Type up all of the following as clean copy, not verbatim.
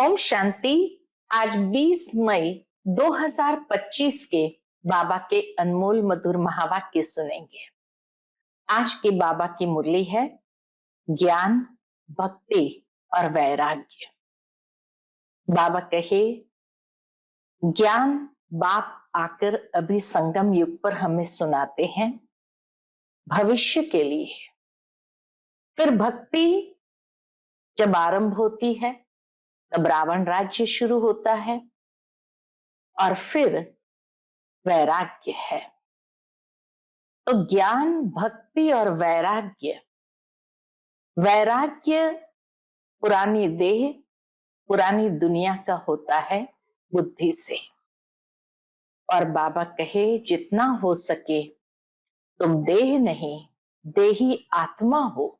ओम शांति। आज 20 मई 2025 के बाबा के अनमोल मधुर महावाक्य सुनेंगे। आज के बाबा की मुरली है ज्ञान, भक्ति और वैराग्य। बाबा कहे, ज्ञान बाप आकर अभी संगम युग पर हमें सुनाते हैं भविष्य के लिए। फिर भक्ति जब आरंभ होती है तब रावण राज्य शुरू होता है और फिर वैराग्य है। तो ज्ञान, भक्ति और वैराग्य। वैराग्य पुरानी देह, पुरानी दुनिया का होता है बुद्धि से। और बाबा कहे, जितना हो सके तुम देह नहीं देही आत्मा हो।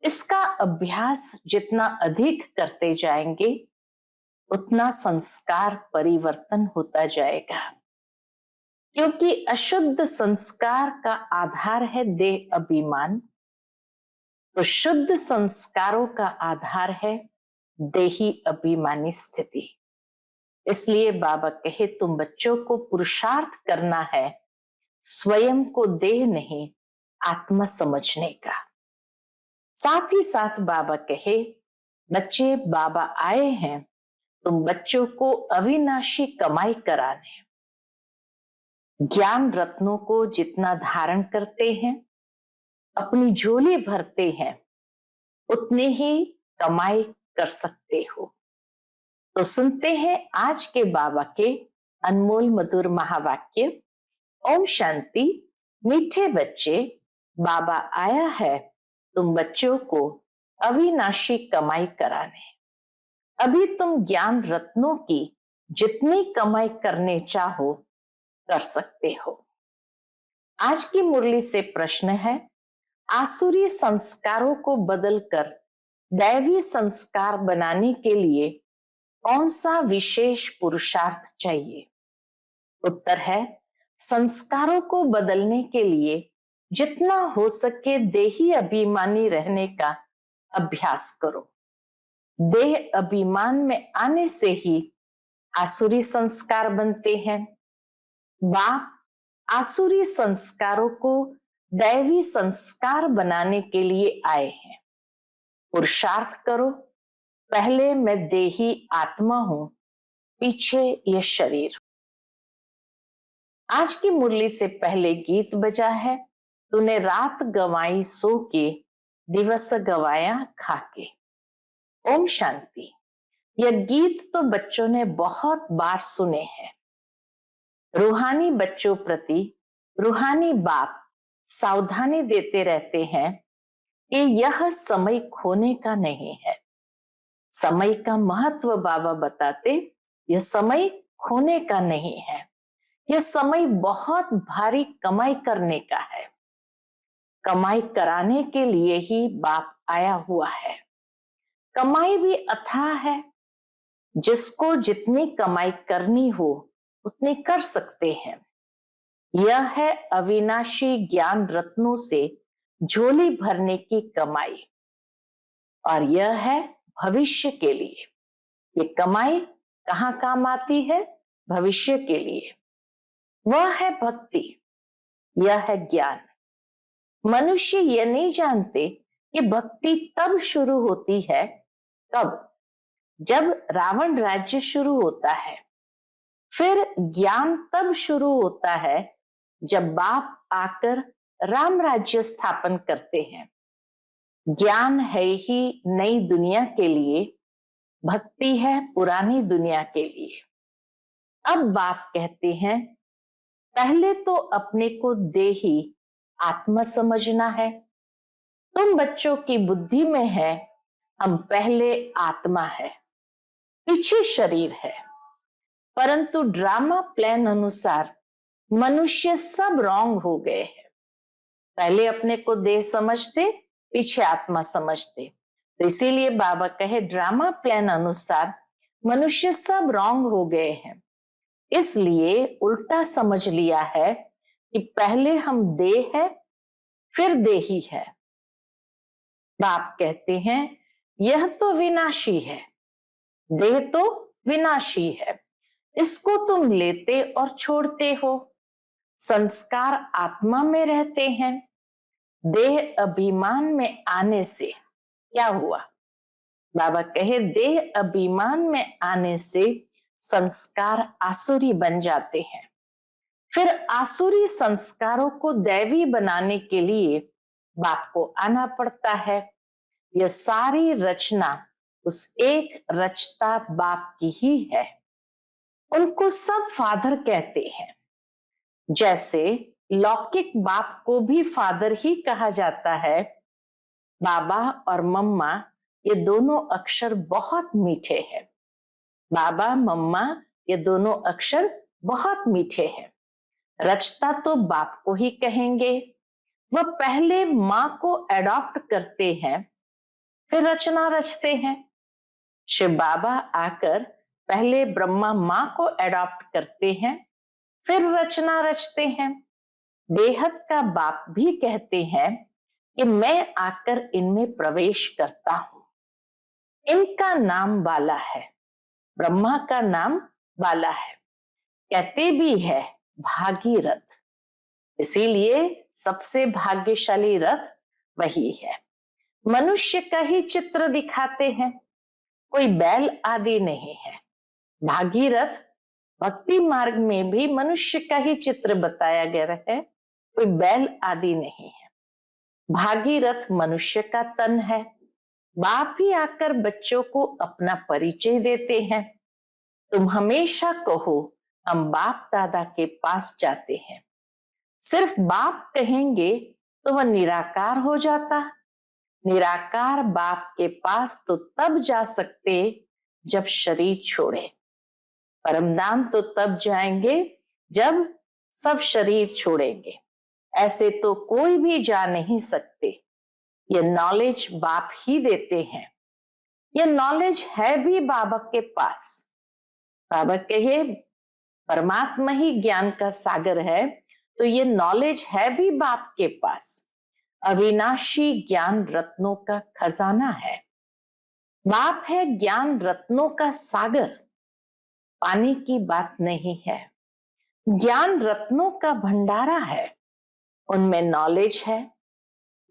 इसका अभ्यास जितना अधिक करते जाएंगे उतना संस्कार परिवर्तन होता जाएगा, क्योंकि अशुद्ध संस्कार का आधार है देह अभिमान, तो शुद्ध संस्कारों का आधार है देही अभिमानी स्थिति। इसलिए बाबा कहे, तुम बच्चों को पुरुषार्थ करना है स्वयं को देह नहीं आत्मा समझने का। साथ ही साथ बाबा कहे, बच्चे बाबा आए हैं तुम बच्चों को अविनाशी कमाई कराने। ज्ञान रत्नों को जितना धारण करते हैं, अपनी झोली भरते हैं, उतने ही कमाई कर सकते हो। तो सुनते हैं आज के बाबा के अनमोल मधुर महावाक्य। ओम शांति। मीठे बच्चे, बाबा आया है तुम बच्चों को अविनाशी कमाई कराने। अभी तुम ज्ञान रत्नों की जितनी कमाई करने चाहो कर सकते हो। आज की मुरली से प्रश्न है, आसुरी संस्कारों को बदलकर दैवी संस्कार बनाने के लिए कौन सा विशेष पुरुषार्थ चाहिए? उत्तर है, संस्कारों को बदलने के लिए जितना हो सके देही अभिमानी रहने का अभ्यास करो। देह अभिमान में आने से ही आसुरी संस्कार बनते हैं। बाप आसुरी संस्कारों को दैवी संस्कार बनाने के लिए आए हैं। पुरुषार्थ करो, पहले मैं देही आत्मा हूं, पीछे यह शरीर। आज की मुरली से पहले गीत बजा है, तूने रात गवाई सो के, दिवस गवाया खाके। ओम शांति। यह गीत तो बच्चों ने बहुत बार सुने हैं। रूहानी बच्चों प्रति रूहानी बाप सावधानी देते रहते हैं कि यह समय खोने का नहीं है। समय का महत्व बाबा बताते, यह समय खोने का नहीं है। यह समय बहुत भारी कमाई करने का है। कमाई कराने के लिए ही बाप आया हुआ है। कमाई भी अथाह है, जिसको जितनी कमाई करनी हो उतनी कर सकते हैं। यह है अविनाशी ज्ञान रत्नों से झोली भरने की कमाई, और यह है भविष्य के लिए। ये कमाई कहाँ काम आती है? भविष्य के लिए। वह है भक्ति, यह है ज्ञान। मनुष्य यह नहीं जानते कि भक्ति तब शुरू होती है कब? जब रावण राज्य शुरू होता है। फिर ज्ञान तब शुरू होता है जब बाप आकर राम राज्य स्थापन करते हैं। ज्ञान है ही नई दुनिया के लिए, भक्ति है पुरानी दुनिया के लिए। अब बाप कहते हैं, पहले तो अपने को देही आत्मा समझना है। तुम बच्चों की बुद्धि में है हम पहले आत्मा है, पीछे शरीर है। परंतु ड्रामा प्लान अनुसार मनुष्य सब रॉन्ग हो गए हैं। पहले अपने को देह समझते, पीछे आत्मा समझते। तो इसीलिए बाबा कहे, ड्रामा प्लान अनुसार मनुष्य सब रॉन्ग हो गए हैं। इसलिए उल्टा समझ लिया है कि पहले हम देह है फिर देही है। बाप कहते हैं, यह तो विनाशी है। देह तो विनाशी है, इसको तुम लेते और छोड़ते हो। संस्कार आत्मा में रहते हैं। देह अभिमान में आने से क्या हुआ? बाबा कहे देह अभिमान में आने से संस्कार आसुरी बन जाते हैं। फिर आसुरी संस्कारों को दैवी बनाने के लिए बाप को आना पड़ता है। यह सारी रचना उस एक रचता बाप की ही है। उनको सब फादर कहते हैं। जैसे लौकिक बाप को भी फादर ही कहा जाता है, बाबा और मम्मा ये दोनों अक्षर बहुत मीठे हैं। बाबा मम्मा ये दोनों अक्षर बहुत मीठे हैं। रचता तो बाप को ही कहेंगे। वह पहले माँ को एडॉप्ट करते हैं, फिर रचना रचते हैं। शिव बाबा आकर पहले ब्रह्मा माँ को एडॉप्ट करते हैं, फिर रचना रचते हैं। बेहद का बाप भी कहते हैं कि मैं आकर इनमें प्रवेश करता हूं। इनका नाम बाला है, ब्रह्मा का नाम बाला है। कहते भी है भागीरथ, इसीलिए सबसे भाग्यशाली रथ वही है। मनुष्य का ही चित्र दिखाते हैं, कोई बैल आदि नहीं है। भागीरथ भक्ति मार्ग में भी मनुष्य का ही चित्र बताया गया है, कोई बैल आदि नहीं है। भागीरथ मनुष्य का तन है। बाप ही आकर बच्चों को अपना परिचय देते हैं। तुम हमेशा कहो हम बाप दादा के पास जाते हैं। सिर्फ बाप कहेंगे तो वह निराकार हो जाता। निराकार बाप के पास तो तब जा सकते जब शरीर छोड़े। परमधाम तो तब जाएंगे जब सब शरीर छोड़ेंगे। ऐसे तो कोई भी जा नहीं सकते। ये नॉलेज बाप ही देते हैं। ये नॉलेज है भी बाबा के पास। बाबा कहे परमात्मा ही ज्ञान का सागर है, तो ये नॉलेज है भी बाप के पास। अविनाशी ज्ञान रत्नों का खजाना है। बाप है ज्ञान रत्नों का सागर, पानी की बात नहीं है। ज्ञान रत्नों का भंडारा है, उनमें नॉलेज है।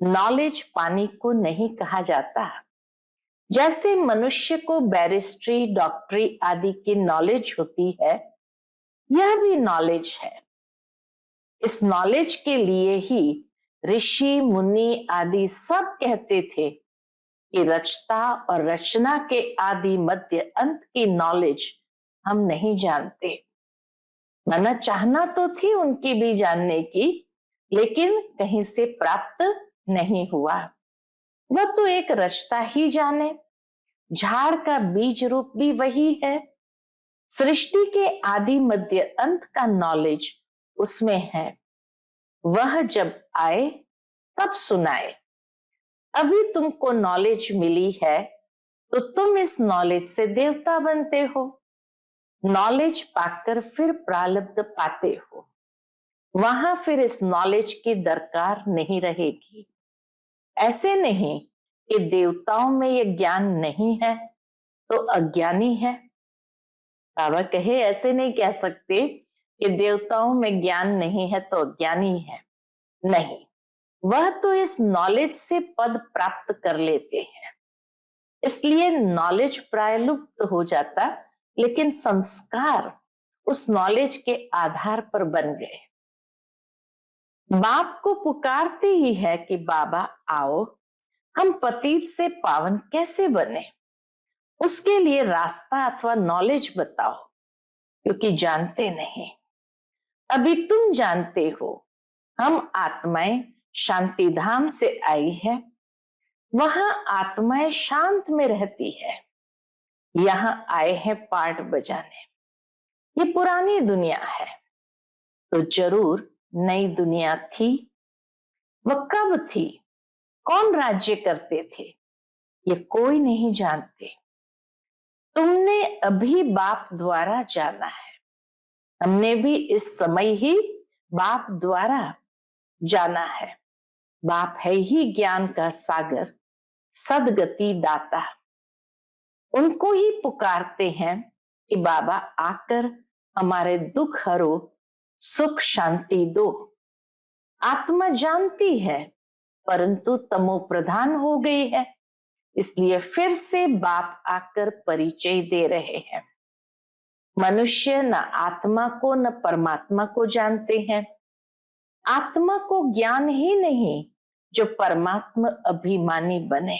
नॉलेज पानी को नहीं कहा जाता। जैसे मनुष्य को बैरिस्ट्री डॉक्टरी आदि की नॉलेज होती है, यह भी नॉलेज है। इस नॉलेज के लिए ही ऋषि मुनि आदि सब कहते थे कि रचता और रचना के आदि मध्य अंत की नॉलेज हम नहीं जानते। माना चाहना तो थी उनकी भी जानने की, लेकिन कहीं से प्राप्त नहीं हुआ। वह तो एक रचता ही जाने। झाड़ का बीज रूप भी वही है। सृष्टि के आदि मध्य अंत का नॉलेज उसमें है। वह जब आए तब सुनाए। अभी तुमको नॉलेज मिली है तो तुम इस नॉलेज से देवता बनते हो। नॉलेज पाकर फिर प्रारब्ध पाते हो। वहां फिर इस नॉलेज की दरकार नहीं रहेगी। ऐसे नहीं कि देवताओं में ये ज्ञान नहीं है तो अज्ञानी है। बाबा कहे ऐसे नहीं कह सकते कि देवताओं में ज्ञान नहीं है तो अज्ञानी है। नहीं, वह तो इस नॉलेज से पद प्राप्त कर लेते हैं, इसलिए नॉलेज प्राय लुप्त हो जाता, लेकिन संस्कार उस नॉलेज के आधार पर बन गए। बाप को पुकारते ही है कि बाबा आओ, हम पतित से पावन कैसे बने, उसके लिए रास्ता अथवा नॉलेज बताओ, क्योंकि जानते नहीं। अभी तुम जानते हो, हम आत्माएं शांति धाम से आई है। वहां आत्माएं शांत में रहती है। यहां आए हैं पार्ट बजाने। ये पुरानी दुनिया है, तो जरूर नई दुनिया थी। वह कब थी, कौन राज्य करते थे, ये कोई नहीं जानते। तुमने अभी बाप द्वारा जाना है। हमने भी इस समय ही बाप द्वारा जाना है। बाप है ही ज्ञान का सागर, सदगति दाता। उनको ही पुकारते हैं कि बाबा आकर हमारे दुख हरो, सुख शांति दो। आत्मा जानती है परंतु तमो प्रधान हो गई है, इसलिए फिर से बाप आकर परिचय दे रहे हैं। मनुष्य न आत्मा को न परमात्मा को जानते हैं। आत्मा को ज्ञान ही नहीं जो परमात्मा अभिमानी बने।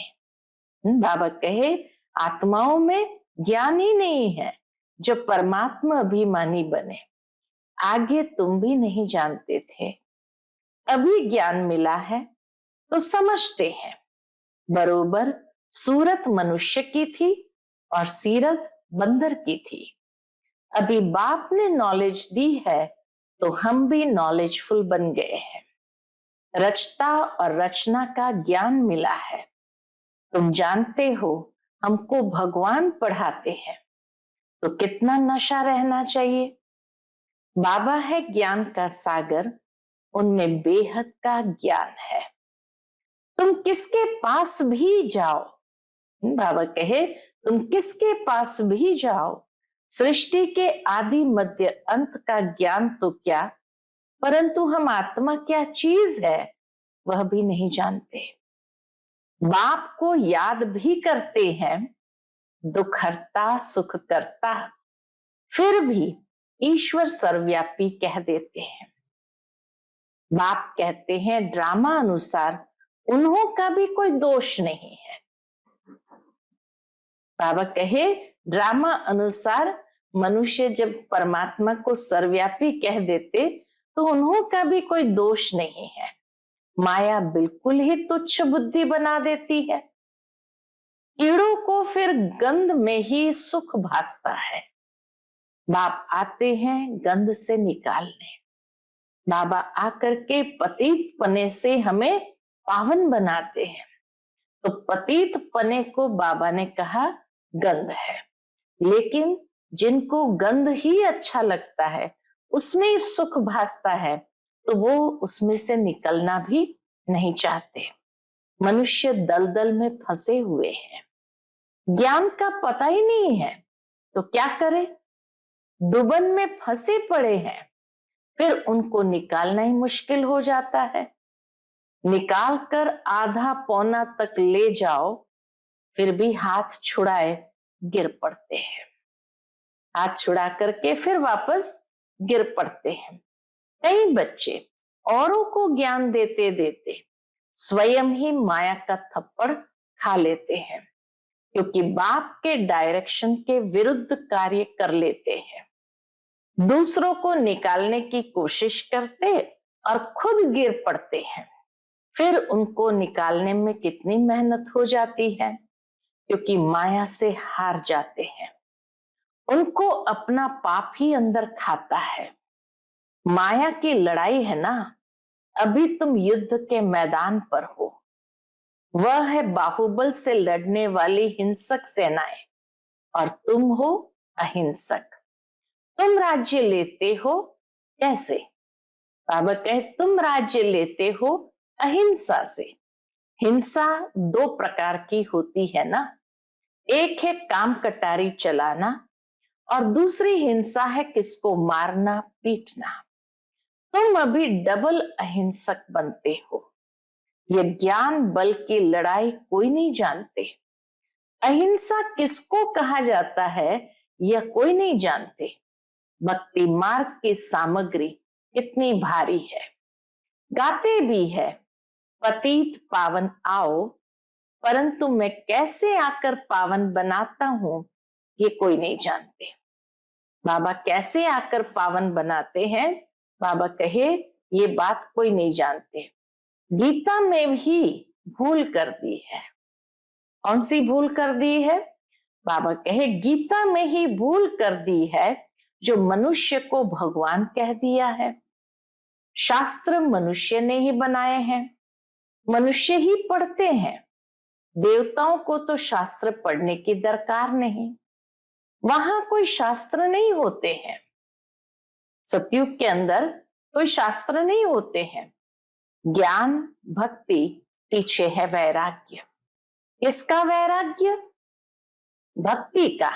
बाबा कहे आत्माओं में ज्ञान ही नहीं है जो परमात्मा अभिमानी बने। आगे तुम भी नहीं जानते थे, अभी ज्ञान मिला है तो समझते हैं। बरोबर सूरत मनुष्य की थी और सीरत बंदर की थी। अभी बाप ने नॉलेज दी है तो हम भी नॉलेजफुल बन गए हैं। रचता और रचना का ज्ञान मिला है। तुम जानते हो हमको भगवान पढ़ाते हैं, तो कितना नशा रहना चाहिए। बाबा है ज्ञान का सागर, उनमें बेहद का ज्ञान है। तुम किसके पास भी जाओ, बाबा कहे तुम किसके पास भी जाओ, सृष्टि के आदि मध्य अंत का ज्ञान तो क्या, परंतु हम आत्मा क्या चीज है वह भी नहीं जानते। बाप को याद भी करते हैं, दुख हरता सुख करता, फिर भी ईश्वर सर्वव्यापी कह देते हैं। बाप कहते हैं ड्रामा अनुसार उन्हों का भी कोई दोष नहीं है। बाबा कहे ड्रामा अनुसार मनुष्य जब परमात्मा को सर्वव्यापी कह देते तो उन्हों का भी कोई दोष नहीं है। माया बिल्कुल ही तुच्छ बुद्धि बना देती है। कीड़ों को फिर गंध में ही सुख भासता है। बाप आते हैं गंध से निकालने। बाबा आकर के पतित पने से हमें पावन बनाते हैं। तो पतित पने को बाबा ने कहा गंध है, लेकिन जिनको गंध ही अच्छा लगता है, उसमें ही सुख भासता है, तो वो उसमें से निकलना भी नहीं चाहते। मनुष्य दलदल में फंसे हुए हैं, ज्ञान का पता ही नहीं है, तो क्या करे, दुबन में फंसे पड़े हैं। फिर उनको निकालना ही मुश्किल हो जाता है। निकाल कर आधा पौना तक ले जाओ, फिर भी हाथ छुड़ाए गिर पड़ते हैं। हाथ छुड़ा करके फिर वापस गिर पड़ते हैं। कई बच्चे औरों को ज्ञान देते देते स्वयं ही माया का थप्पड़ खा लेते हैं, क्योंकि बाप के डायरेक्शन के विरुद्ध कार्य कर लेते हैं। दूसरों को निकालने की कोशिश करते और खुद गिर पड़ते हैं। फिर उनको निकालने में कितनी मेहनत हो जाती है, क्योंकि माया से हार जाते हैं। उनको अपना पाप ही अंदर खाता है। माया की लड़ाई है ना, अभी तुम युद्ध के मैदान पर हो। वह है बाहुबल से लड़ने वाली हिंसक सेनाएं और तुम हो अहिंसक। तुम राज्य लेते हो कैसे? बाबा कहे तुम राज्य लेते हो अहिंसा से। हिंसा दो प्रकार की होती है ना, एक है काम कटारी चलाना और दूसरी हिंसा है किसको मारना पीटना। तुम अभी डबल अहिंसक बनते हो। ये ज्ञान बल की लड़ाई कोई नहीं जानते। अहिंसा किसको कहा जाता है यह कोई नहीं जानते। भक्ति मार्ग की सामग्री कितनी भारी है। गाते भी है पतित पावन आओ, परंतु मैं कैसे आकर पावन बनाता हूं ये कोई नहीं जानते। बाबा कैसे आकर पावन बनाते हैं, बाबा कहे ये बात कोई नहीं जानते। गीता में भी भूल कर दी है। कौन सी भूल कर दी है? बाबा कहे गीता में ही भूल कर दी है, जो मनुष्य को भगवान कह दिया है। शास्त्र मनुष्य ने ही बनाए हैं, मनुष्य ही पढ़ते हैं। देवताओं को तो शास्त्र पढ़ने की दरकार नहीं, वहां कोई शास्त्र नहीं होते हैं। सतयुग के अंदर कोई शास्त्र नहीं होते हैं। ज्ञान भक्ति पीछे है वैराग्य। किसका वैराग्य? भक्ति का,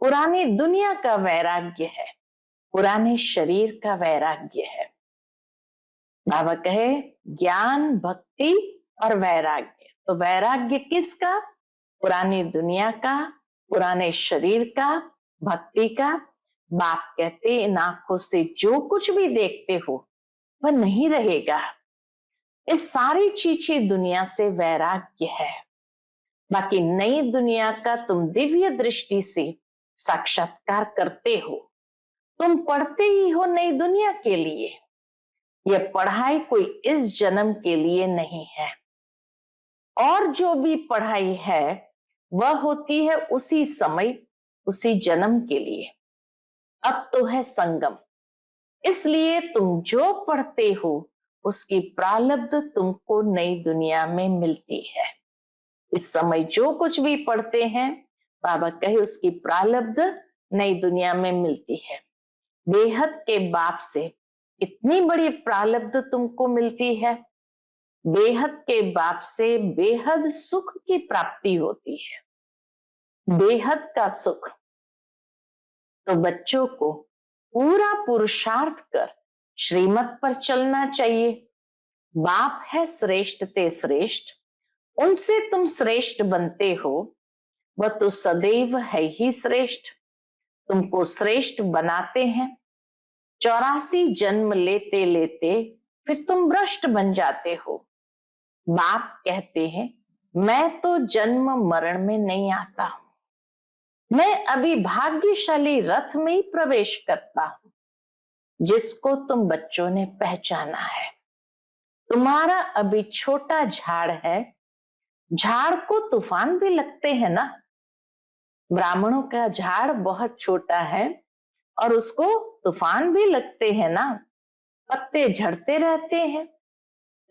पुरानी दुनिया का वैराग्य है, पुराने शरीर का वैराग्य है। बाबा कहे ज्ञान, भक्ति और वैराग्य। तो वैराग्य किसका? पुरानी दुनिया का, पुराने शरीर का, भक्ति का। बाप कहते इन आंखों से जो कुछ भी देखते हो वह नहीं रहेगा। इस सारी चीची दुनिया से वैराग्य है। बाकी नई दुनिया का तुम दिव्य दृष्टि से साक्षात्कार करते हो। तुम पढ़ते ही हो नई दुनिया के लिए। यह पढ़ाई कोई इस जन्म के लिए नहीं है, और जो भी पढ़ाई है वह होती है उसी समय, उसी जन्म के लिए। अब तो है संगम, इसलिए तुम जो पढ़ते हो उसकी प्रारब्ध तुमको नई दुनिया में मिलती है। इस समय जो कुछ भी पढ़ते हैं, बाबा कहे उसकी प्रारब्ध नई दुनिया में मिलती है। बेहद के बाप से इतनी बड़ी प्रारब्ध तुमको मिलती है। बेहद के बाप से बेहद सुख की प्राप्ति होती है। बेहद का सुख तो बच्चों को पूरा पुरुषार्थ कर श्रीमत पर चलना चाहिए। बाप है श्रेष्ठ ते श्रेष्ठ, उनसे तुम श्रेष्ठ बनते हो। वह तो सदैव है ही श्रेष्ठ, तुमको श्रेष्ठ बनाते हैं। 84 जन्म लेते लेते फिर तुम भ्रष्ट बन जाते हो। बाप कहते हैं मैं तो जन्म मरण में नहीं आता हूं, मैं अभी भाग्यशाली रथ में ही प्रवेश करता हूं, जिसको तुम बच्चों ने पहचाना है। तुम्हारा अभी छोटा झाड़ है, झाड़ को तूफान भी लगते हैं ना। ब्राह्मणों का झाड़ बहुत छोटा है और उसको तूफान भी लगते हैं ना। पत्ते झड़ते रहते हैं,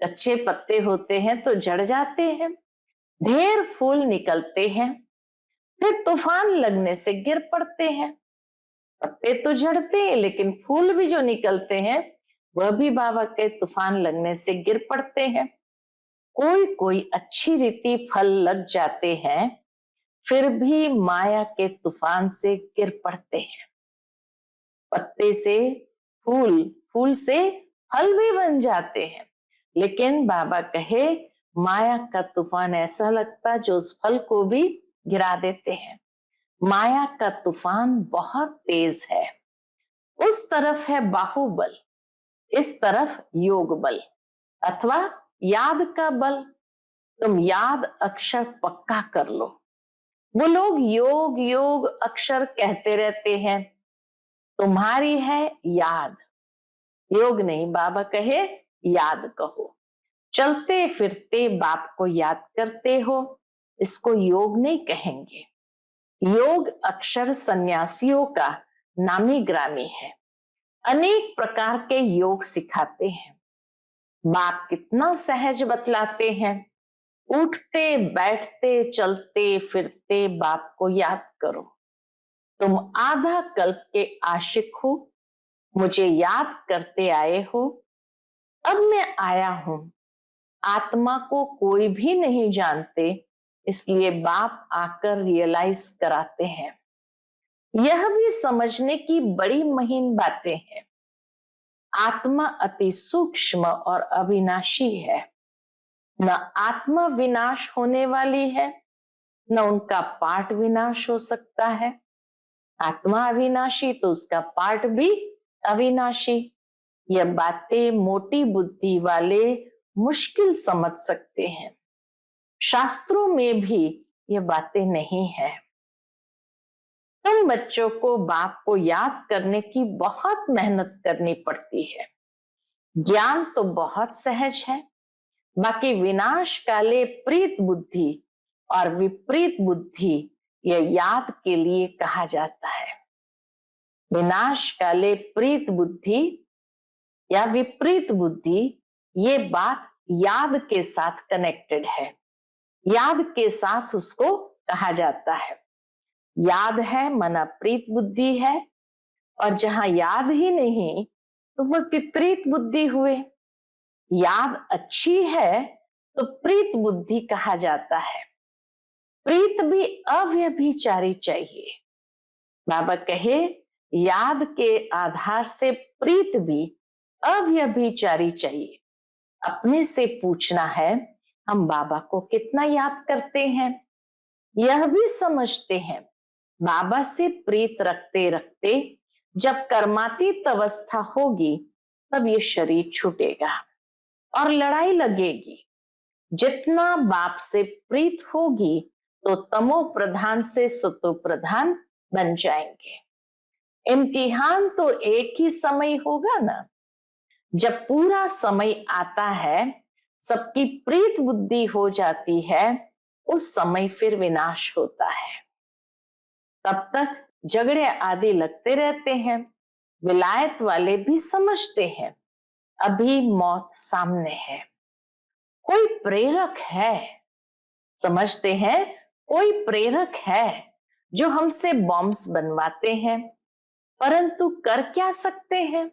कच्चे पत्ते होते हैं तो झड़ जाते हैं। ढेर फूल निकलते हैं, फिर तूफान लगने से गिर पड़ते हैं। पत्ते तो झड़ते हैं लेकिन फूल भी जो निकलते हैं वह भी बाबा के तूफान लगने से गिर पड़ते हैं। कोई कोई अच्छी रीति फल लग जाते हैं, फिर भी माया के तूफान से गिर पड़ते हैं। पत्ते से फूल, फूल से फल भी बन जाते हैं, लेकिन बाबा कहे माया का तूफान ऐसा लगता जो उस फल को भी गिरा देते हैं। माया का तूफान बहुत तेज है। उस तरफ है बाहुबल, इस तरफ योग बल अथवा याद का बल। तुम याद अक्षर पक्का कर लो। वो लोग योग योग अक्षर कहते रहते हैं, तुम्हारी है याद, योग नहीं। बाबा कहे याद कहो। चलते फिरते बाप को याद करते हो, इसको योग नहीं कहेंगे। योग अक्षर सन्यासियों का नामी ग्रामी है। अनेक प्रकार के योग सिखाते हैं। बाप कितना सहज बतलाते हैं। उठते बैठते चलते फिरते बाप को याद करो। तुम आधा कल्प के आशिक हो, मुझे याद करते आए हो। अब मैं आया हूं। आत्मा को कोई भी नहीं जानते, इसलिए बाप आकर रियलाइज कराते हैं। यह भी समझने की बड़ी महीन बातें हैं। आत्मा अति सूक्ष्म और अविनाशी है। न आत्मा विनाश होने वाली है, न उनका पार्ट विनाश हो सकता है। आत्मा अविनाशी तो उसका पार्ट भी अविनाशी। यह बातें मोटी बुद्धि वाले मुश्किल समझ सकते हैं। शास्त्रों में भी ये बातें नहीं है। तुम बच्चों को बाप को याद करने की बहुत मेहनत करनी पड़ती है। ज्ञान तो बहुत सहज है, बाकी विनाश काले प्रीत बुद्धि और विपरीत बुद्धि यह याद के लिए कहा जाता है। विनाश काले प्रीत बुद्धि या विपरीत बुद्धि, ये बात याद के साथ कनेक्टेड है। याद के साथ उसको कहा जाता है। याद है मना प्रीत बुद्धि है, और जहां याद ही नहीं तो वह विपरीत बुद्धि हुए। याद अच्छी है तो प्रीत बुद्धि कहा जाता है। प्रीत भी अव्यभिचारी चाहिए। बाबा कहे याद के आधार से प्रीत भी अव्यभिचारी चाहिए। अपने से पूछना है हम बाबा को कितना याद करते हैं, यह भी समझते हैं बाबा से प्रीत रखते रखते जब कर्मातीत अवस्था होगी तब ये शरीर छूटेगा और लड़ाई लगेगी। जितना बाप से प्रीत होगी तो तमो प्रधान से सतो प्रधान बन जाएंगे। इम्तिहान तो एक ही समय होगा ना। जब पूरा समय आता है, सबकी प्रीत बुद्धि हो जाती है, उस समय फिर विनाश होता है। तब तक झगड़े आदि लगते रहते हैं। विलायत वाले भी समझते हैं अभी मौत सामने है, कोई प्रेरक है। समझते हैं कोई प्रेरक है जो हमसे बॉम्ब्स बनवाते हैं, परंतु कर क्या सकते हैं।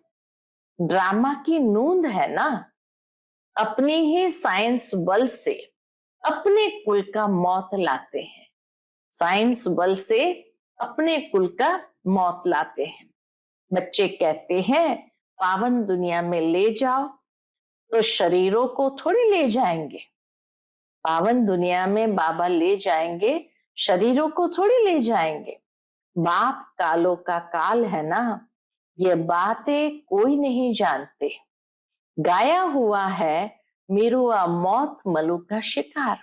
ड्रामा की नूंद है ना। अपनी ही साइंस बल से अपने कुल का मौत लाते हैं। साइंस बल से अपने कुल का मौत लाते हैं। बच्चे कहते हैं पावन दुनिया में ले जाओ, तो शरीरों को थोड़ी ले जाएंगे। पावन दुनिया में बाबा ले जाएंगे, शरीरों को थोड़ी ले जाएंगे। बाप कालों का काल है ना, ये बातें कोई नहीं जानते। गाया हुआ है मिरुआ मौत मलु का शिकार।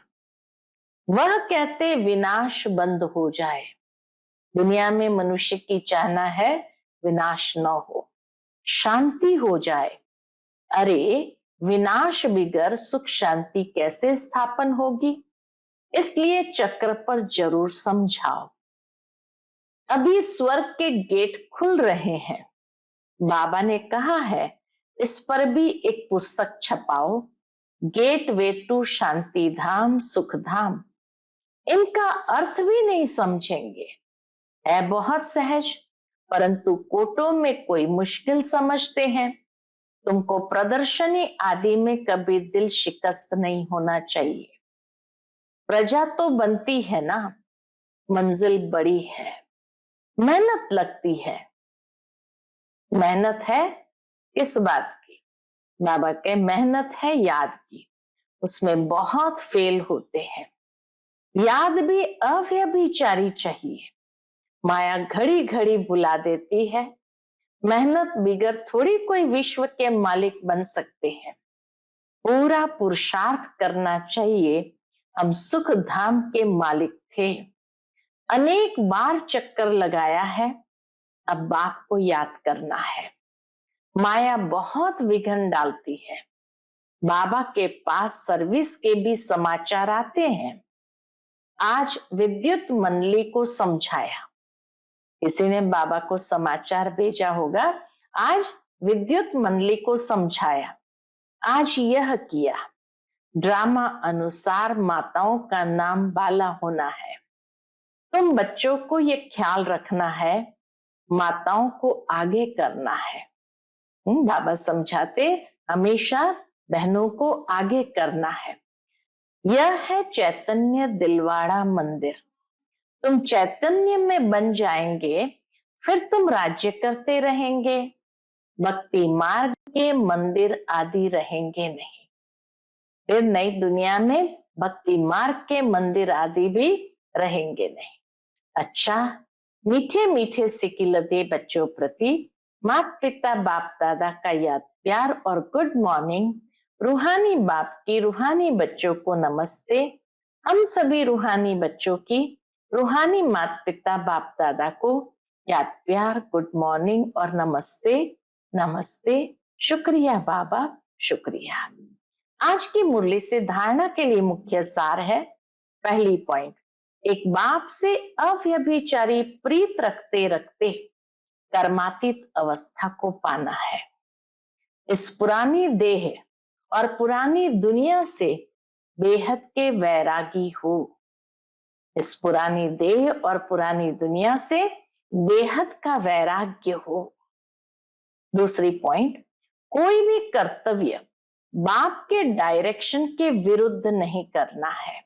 वह कहते विनाश बंद हो जाए। दुनिया में मनुष्य की चाहना है विनाश न हो, शांति हो जाए। अरे विनाश बिगर सुख शांति कैसे स्थापन होगी। इसलिए चक्र पर जरूर समझाओ। अभी स्वर्ग के गेट खुल रहे हैं। बाबा ने कहा है इस पर भी एक पुस्तक छपाओ, गेट वे टू शांति धाम सुख धाम। इनका अर्थ भी नहीं समझेंगे, है बहुत सहज, परंतु कोटों में कोई मुश्किल समझते हैं। तुमको प्रदर्शनी आदि में कभी दिल शिकस्त नहीं होना चाहिए। प्रजा तो बनती है ना, मंजिल बड़ी है, मेहनत लगती है। मेहनत है किस बात की। बाबा के मेहनत है याद की, उसमें बहुत फेल होते हैं। याद भी अव्यभिचारी चाहिए। माया घड़ी घड़ी बुला देती है। मेहनत बिगर थोड़ी कोई विश्व के मालिक बन सकते हैं। पूरा पुरुषार्थ करना चाहिए। हम सुख धाम के मालिक थे, अनेक बार चक्कर लगाया है, अब बाप को याद करना है। माया बहुत विघ्न डालती है। बाबा के पास सर्विस के भी समाचार आते हैं। आज विद्युत मंडली को समझाया, किसी ने बाबा को समाचार भेजा होगा, आज विद्युत मंडली को समझाया, आज यह किया। ड्रामा अनुसार माताओं का नाम बाला होना है। तुम बच्चों को ये ख्याल रखना है, माताओं को आगे करना है। बाबा समझाते हमेशा बहनों को आगे करना है। यह है चैतन्य दिलवाड़ा मंदिर। तुम चैतन्य में बन जाएंगे, फिर तुम राज्य करते रहेंगे। भक्ति मार्ग के मंदिर आदि रहेंगे नहीं। फिर नई दुनिया में भक्ति मार्ग के मंदिर आदि भी रहेंगे नहीं। अच्छा, मीठे मीठे सिकिलते बच्चों प्रति माता पिता बाप दादा का याद प्यार और गुड मॉर्निंग। रूहानी बाप की रूहानी बच्चों को नमस्ते। हम सभी रूहानी बच्चों की रूहानी माता पिता बाप दादा को याद प्यार गुड मॉर्निंग और नमस्ते नमस्ते। शुक्रिया बाबा, शुक्रिया। आज की मुरली से धारणा के लिए मुख्य सार है। पहली पॉइंट, एक बाप से अव्यभिचारी प्रीत रखते रखते कर्मातीत अवस्था को पाना है। इस पुरानी देह और पुरानी दुनिया से बेहद के वैरागी हो। इस पुरानी देह और पुरानी दुनिया से बेहद का वैराग्य हो। दूसरी पॉइंट, कोई भी कर्तव्य बाप के डायरेक्शन के विरुद्ध नहीं करना है।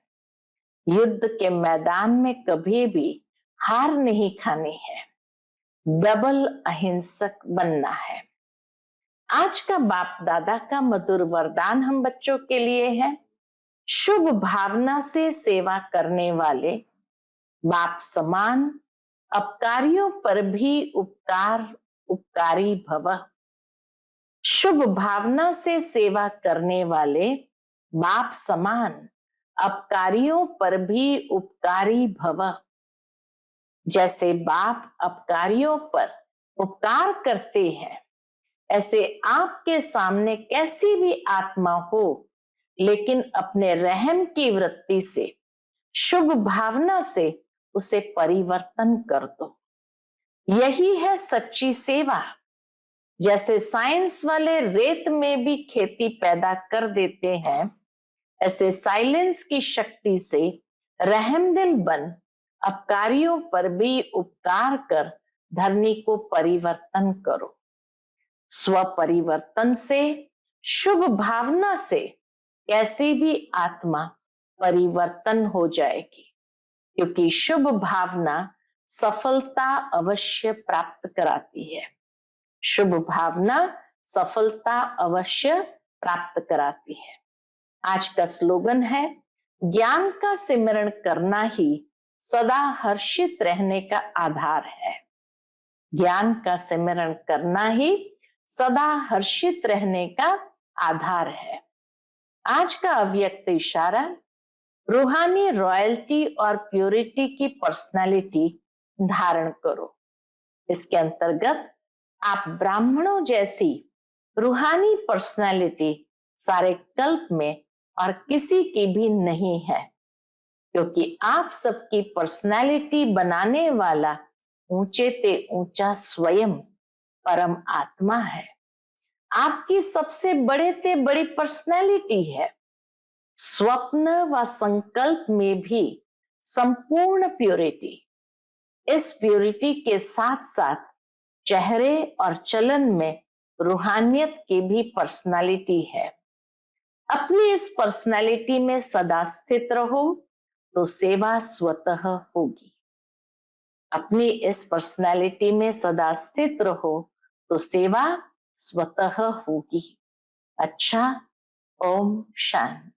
युद्ध के मैदान में कभी भी हार नहीं खानी है, डबल अहिंसक बनना है। आज का बाप दादा का मधुर वरदान हम बच्चों के लिए है, शुभ भावना से सेवा करने वाले बाप समान अपकारियों पर भी उपकारी भव। शुभ भावना से सेवा करने वाले बाप समान अपकारियों पर भी उपकारी भव। जैसे बाप अपकारियों पर उपकार करते हैं, ऐसे आपके सामने कैसी भी आत्मा हो, लेकिन अपने रहम की वृत्ति से, शुभ भावना से उसे परिवर्तन कर दो। यही है सच्ची सेवा। जैसे साइंस वाले रेत में भी खेती पैदा कर देते हैं, ऐसे साइलेंस की शक्ति से रहमदिल बन अपकारियों पर भी उपकार कर धरनी को परिवर्तन करो। स्व परिवर्तन से, शुभ भावना से कैसी भी आत्मा परिवर्तन हो जाएगी, क्योंकि शुभ भावना सफलता अवश्य प्राप्त कराती है। शुभ भावना सफलता अवश्य प्राप्त कराती है। आज का स्लोगन है, ज्ञान का सिमरण करना ही सदा हर्षित रहने का आधार है। ज्ञान का सिमरण करना ही सदा हर्षित रहने का आधार है। आज का अव्यक्त इशारा, रूहानी रॉयल्टी और प्योरिटी की पर्सनालिटी धारण करो। इसके अंतर्गत आप ब्राह्मणों जैसी रूहानी पर्सनालिटी सारे कल्प में और किसी की भी नहीं है, क्योंकि आप सबकी पर्सनालिटी बनाने वाला ऊंचे ते ऊंचा स्वयं परम आत्मा है। आपकी सबसे बड़े ते बड़ी पर्सनालिटी है। स्वप्न व संकल्प में भी संपूर्ण प्योरिटी। इस प्योरिटी के साथ साथ चेहरे और चलन में रूहानियत की भी पर्सनालिटी है। अपनी इस पर्सनालिटी में सदा स्थित रहो तो सेवा स्वतः होगी। अपनी इस पर्सनालिटी में सदा स्थित रहो तो सेवा स्वतः होगी। अच्छा, ओम शांति।